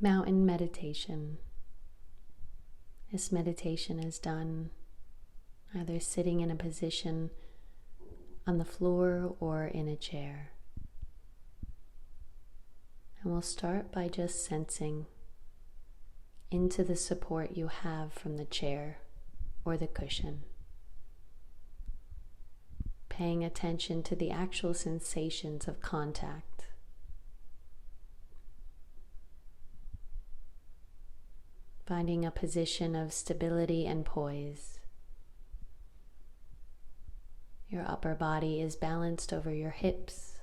mountain meditation. This meditation is done either sitting in a position on the floor or in a chair. And we'll start by just sensing into the support you have from the chair or the cushion. Paying attention to the actual sensations of contact. Finding a position of stability and poise. Your upper body is balanced over your hips,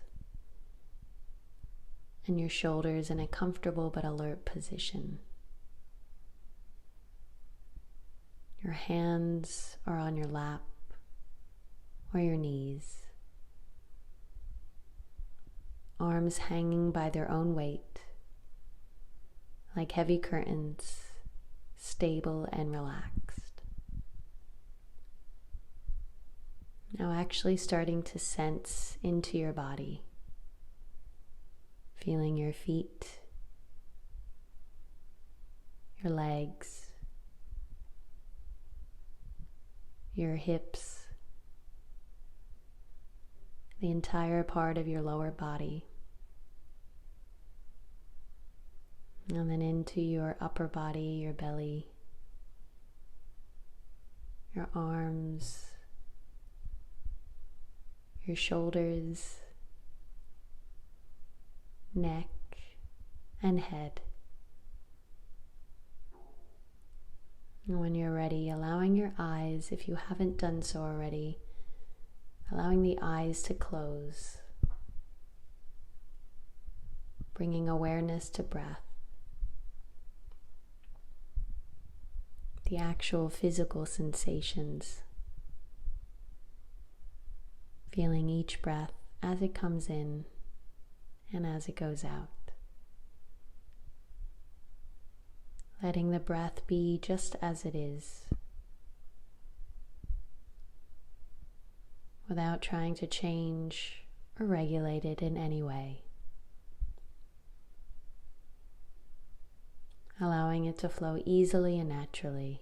and your shoulders in a comfortable but alert position. Your hands are on your lap or your knees. Arms hanging by their own weight, like heavy curtains, stable and relaxed. Now actually starting to sense into your body, feeling your feet, your legs, your hips, the entire part of your lower body, and then into your upper body, your belly, your arms, your shoulders, neck, and head. And when you're ready, allowing your eyes, if you haven't done so already, allowing the eyes to close, bringing awareness to breath, the actual physical sensations, feeling each breath as it comes in and as it goes out. Letting the breath be just as it is, without trying to change or regulate it in any way. Allowing it to flow easily and naturally,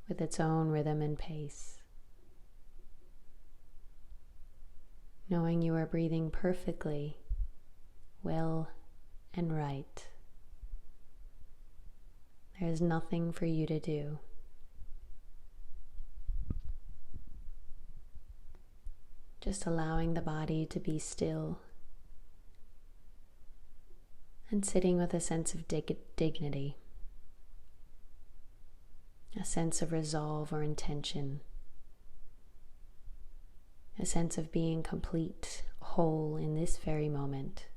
with its own rhythm and pace. Knowing you are breathing perfectly, well and right. There is nothing for you to do. Just allowing the body to be still and sitting with a sense of dignity, a sense of resolve or intention, a sense of being complete, whole in this very moment,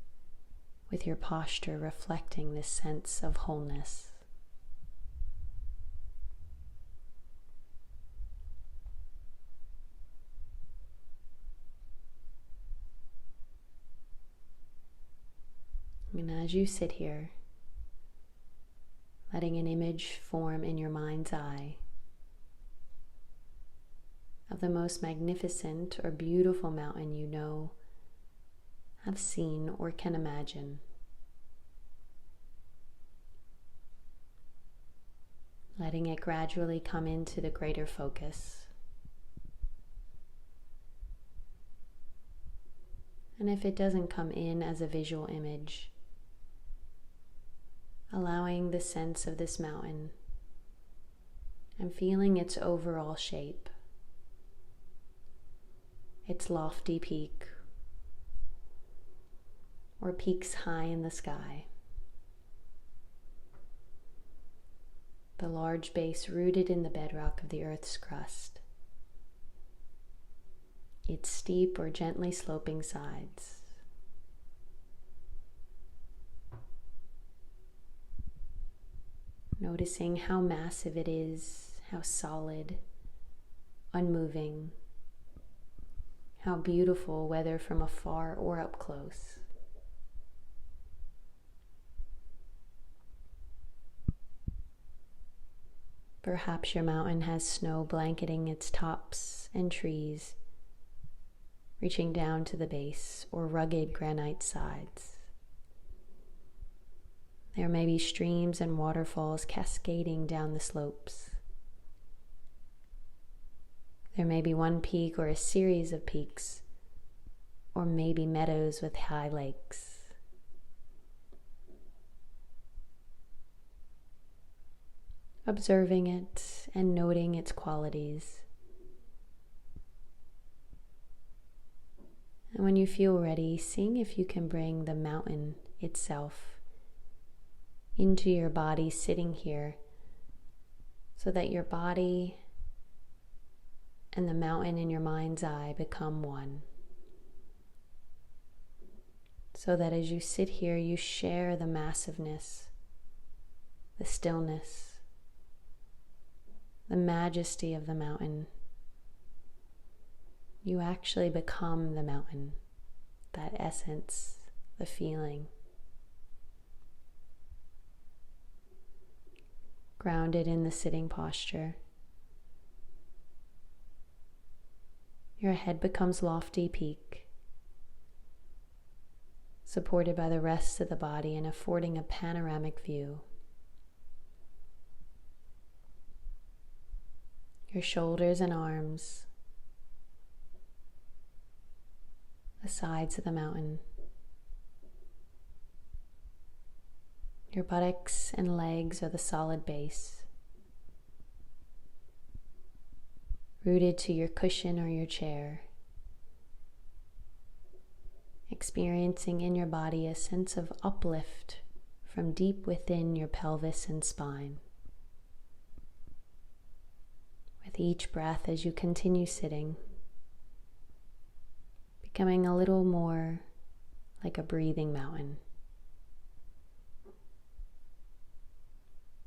with your posture reflecting this sense of wholeness. And as you sit here, letting an image form in your mind's eye of the most magnificent or beautiful mountain you know, have seen, or can imagine. Letting it gradually come into the greater focus. And if it doesn't come in as a visual image, allowing the sense of this mountain and feeling its overall shape, its lofty peak, or peaks high in the sky, the large base rooted in the bedrock of the earth's crust, its steep or gently sloping sides, noticing how massive it is, how solid, unmoving, how beautiful whether from afar or up close. Perhaps your mountain has snow blanketing its tops and trees, reaching down to the base, or rugged granite sides. There may be streams and waterfalls cascading down the slopes. There may be one peak or a series of peaks, or maybe meadows with high lakes. Observing it and noting its qualities. And when you feel ready, seeing if you can bring the mountain itself into your body sitting here, so that your body and the mountain in your mind's eye become one. So that as you sit here, you share the massiveness, the stillness, the majesty of the mountain. You actually become the mountain, that essence, the feeling. Grounded in the sitting posture. Your head becomes lofty peak, supported by the rest of the body and affording a panoramic view. Your shoulders and arms, the sides of the mountain. Your buttocks and legs are the solid base, rooted to your cushion or your chair, experiencing in your body a sense of uplift from deep within your pelvis and spine. With each breath as you continue sitting, becoming a little more like a breathing mountain.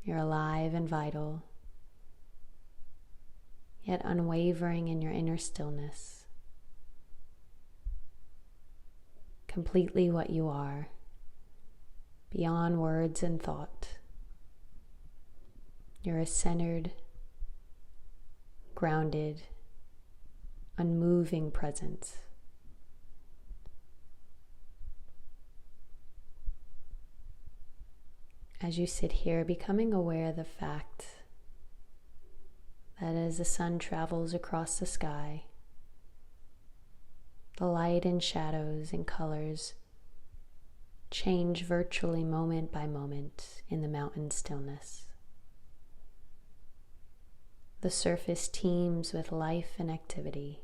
You're alive and vital, yet unwavering in your inner stillness. Completely what you are, beyond words and thought. You're a centered, grounded, unmoving presence. As you sit here, becoming aware of the fact that as the sun travels across the sky, the light and shadows and colors change virtually moment by moment in the mountain stillness. The surface teems with life and activity.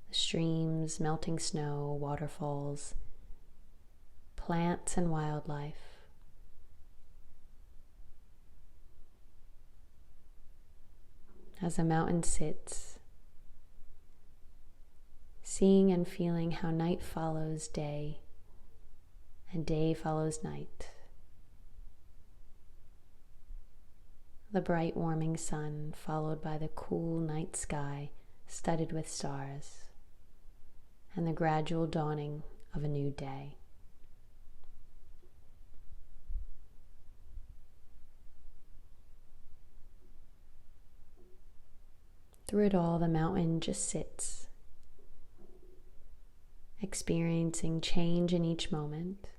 The streams, melting snow, waterfalls, plants and wildlife. As the mountain sits, seeing and feeling how night follows day and day follows night. The bright warming sun followed by the cool night sky studded with stars, and the gradual dawning of a new day. Through it all, the mountain just sits, experiencing change in each moment,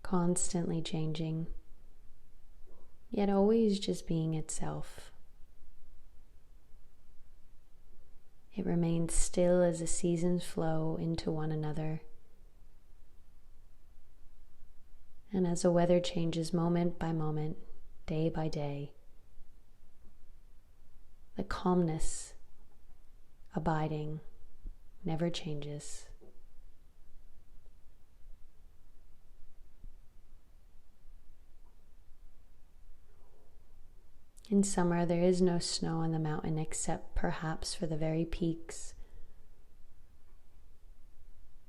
constantly changing, yet always just being itself. It remains still as the seasons flow into one another, and as the weather changes moment by moment, day by day, the calmness abiding never changes. In summer, there is no snow on the mountain except perhaps for the very peaks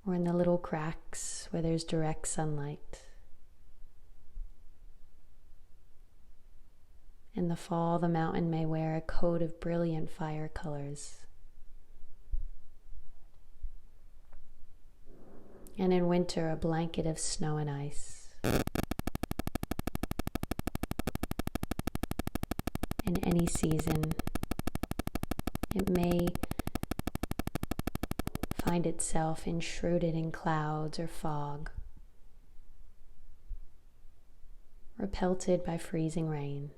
or in the little cracks where there's direct sunlight. In the fall, the mountain may wear a coat of brilliant fire colors. And in winter, a blanket of snow and ice. In any season, it may find itself enshrouded in clouds or fog, or pelted by freezing rain.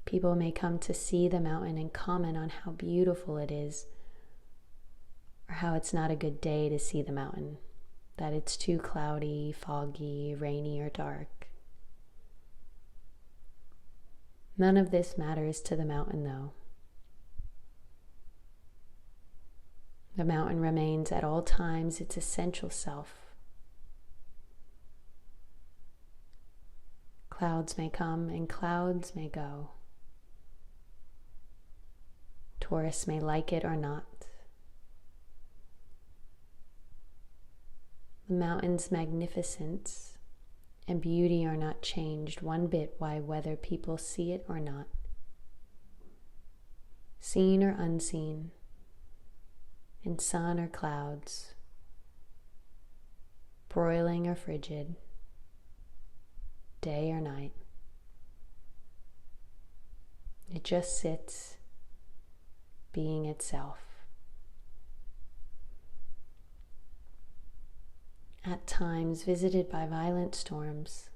People may come to see the mountain and comment on how beautiful it is, or how it's not a good day to see the mountain, that it's too cloudy, foggy, rainy, or dark. None of this matters to the mountain, though. The mountain remains at all times its essential self. Clouds may come and clouds may go. Tourists may like it or not. The mountain's magnificence and beauty are not changed one bit by whether people see it or not. Seen or unseen, in sun or clouds, broiling or frigid, day or night. It just sits, being itself. At times visited by violent storms,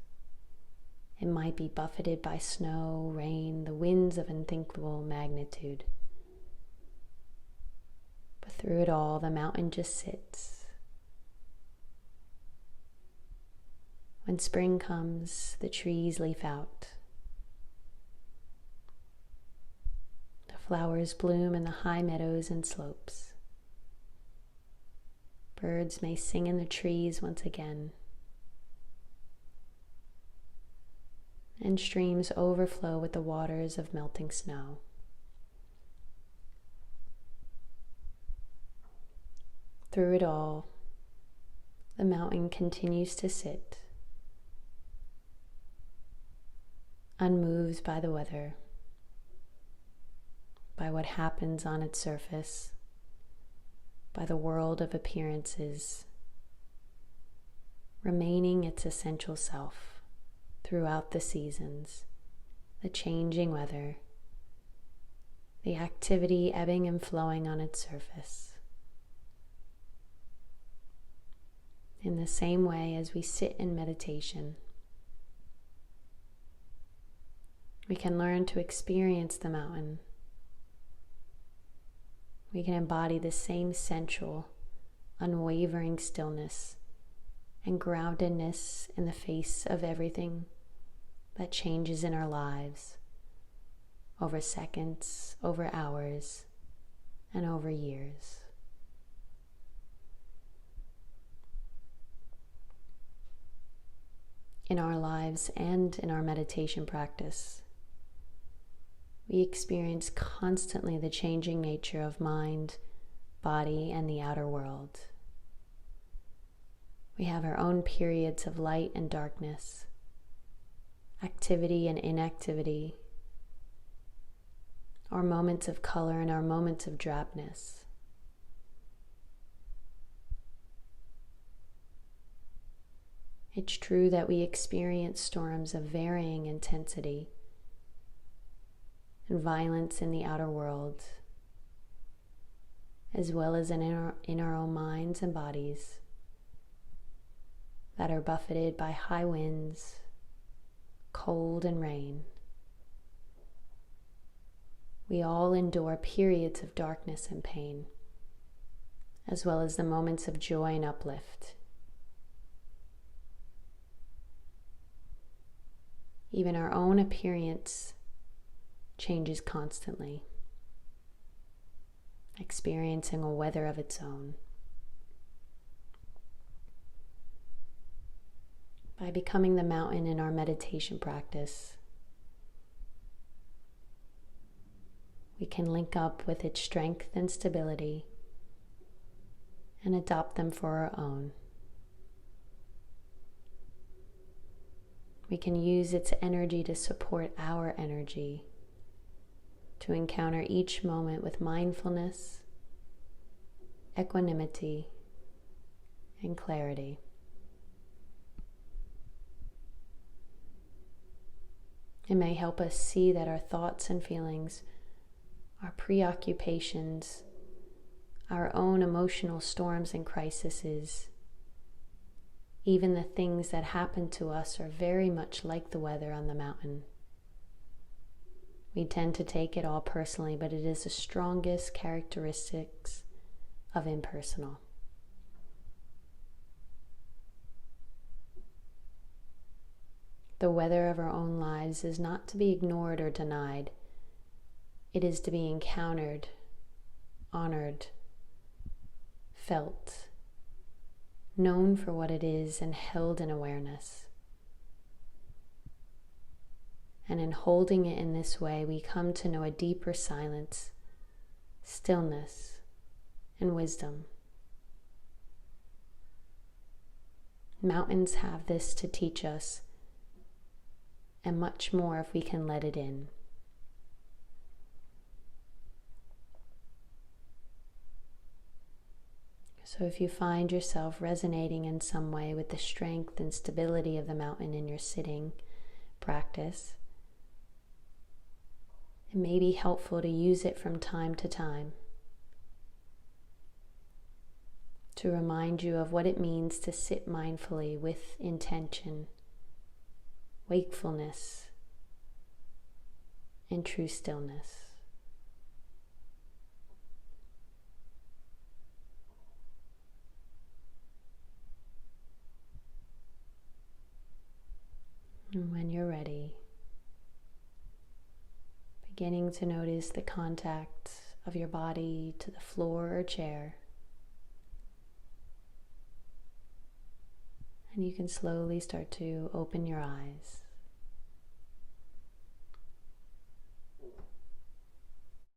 it might be buffeted by snow, rain, the winds of unthinkable magnitude. But through it all, the mountain just sits. When spring comes, the trees leaf out. The flowers bloom in the high meadows and slopes. Birds may sing in the trees once again, and streams overflow with the waters of melting snow. Through it all, the mountain continues to sit, unmoved by the weather, by what happens on its surface, by the world of appearances, remaining its essential self throughout the seasons, the changing weather, the activity ebbing and flowing on its surface. In the same way as we sit in meditation, we can learn to experience the mountain. We can embody the same central, unwavering stillness and groundedness in the face of everything that changes in our lives over seconds, over hours, and over years. In our lives and in our meditation practice, we experience constantly the changing nature of mind, body, and the outer world. We have our own periods of light and darkness, activity and inactivity, our moments of color and our moments of drabness. It's true that we experience storms of varying intensity and violence in the outer world, as well as in our own minds and bodies that are buffeted by high winds, cold and rain. We all endure periods of darkness and pain, as well as the moments of joy and uplift. Even our own appearance changes constantly, experiencing a weather of its own. By becoming the mountain in our meditation practice, we can link up with its strength and stability and adopt them for our own. We can use its energy to support our energy, to encounter each moment with mindfulness, equanimity, and clarity. It may help us see that our thoughts and feelings, our preoccupations, our own emotional storms and crises Even the things that happen to us are very much like the weather on the mountain. We tend to take it all personally, but it is the strongest characteristics of impersonal. The weather of our own lives is not to be ignored or denied. It is to be encountered, honored, felt, known for what it is, and held in awareness. And in holding it in this way, we come to know a deeper silence, stillness, and wisdom. Mountains have this to teach us, and much more if we can let it in. So if you find yourself resonating in some way with the strength and stability of the mountain in your sitting practice, it may be helpful to use it from time to time to remind you of what it means to sit mindfully with intention, wakefulness, and true stillness. And when you're ready, beginning to notice the contact of your body to the floor or chair. And you can slowly start to open your eyes.